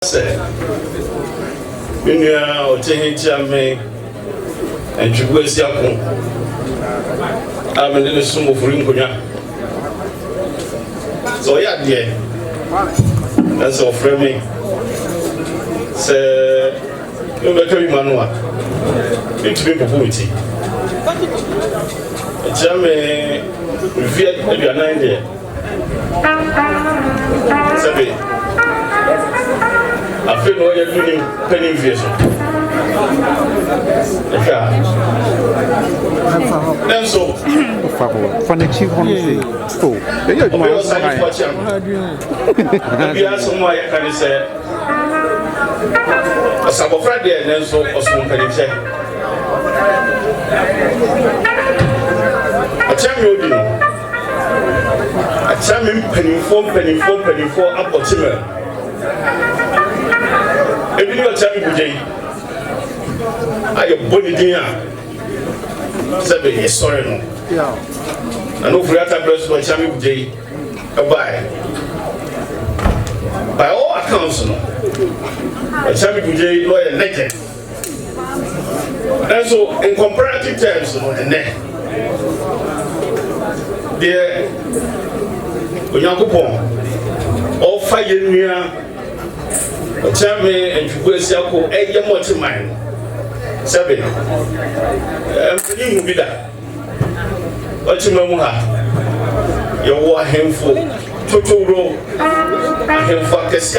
Okyenhene Kyeame Antwi Boasiako amene ne sumo Ofori nkonya so ya de that's all for me se no be kabi manua it be popularity Kyeame via e na inde sabe I feel no you're doing penny vision. Then so for the chief on the store. We are somewhere I can say a Sabo Friday and then so or some penny check. A champion, a champion penny four up or timber. If you are telling me, I am born in Sabe, sorry, no. I know Ofori Atta bless my champion today. By all accounts, no. My champion today, lawyer, naked. And so, in comparative terms, no, and then, dear Onyankopon, all 5 years. Kyeame Antwi Boasiako eye motiman sabe amfani mu bida ochima mu ha ye wo ahemfo totoro ahemfo kese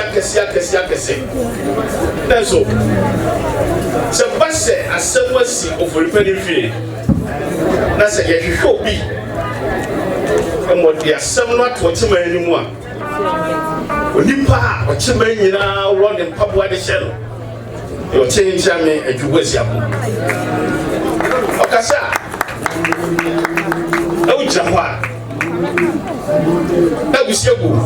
nanso se base asemwasi Ofori penifie na se ye hwehwe obi emodi asem no atotima animu a Onipa Okyeame nyina run in Papua de shell. Your change Kyeame Antwi Boasiako. Okasa. E ujamwa. E busiegu.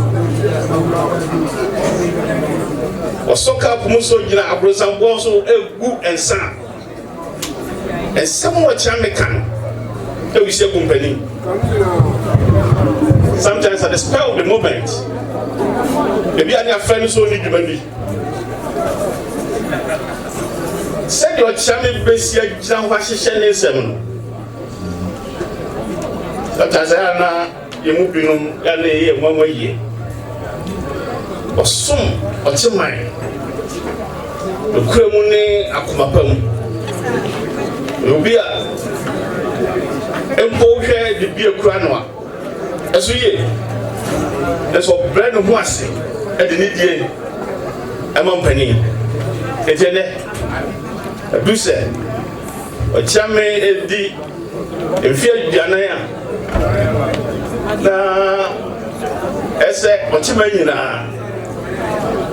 Osoka pumuso nyina abrosambo so egu ensa. Ensamo Kyeame kan. E busiegu mpani. Sometimes at the spell of the moment. Maybe I have friends who need money. Said your Kyeame Boasiako Jan Washington 7. Sometimes I am you moving on one way. Or some or Kyeame. The Kremune Akumapam. You be a Empoche the beer cranoa. As we that's what bread and washing at the Nidian among penny. It's a net. Do say, or Kyeame the inferior Janaya. Now, I say, what you mean now?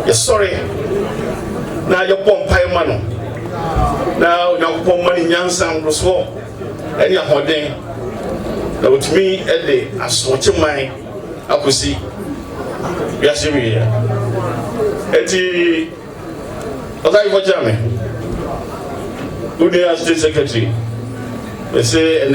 You're sorry. Now you're pomp pie man. Now you're pomp money, young son, was war. And you're holding. Now, with me, Eddie, as what you mind. I could see. Yes, you here. What are you for Kyeame? Who the State Secretary? They say.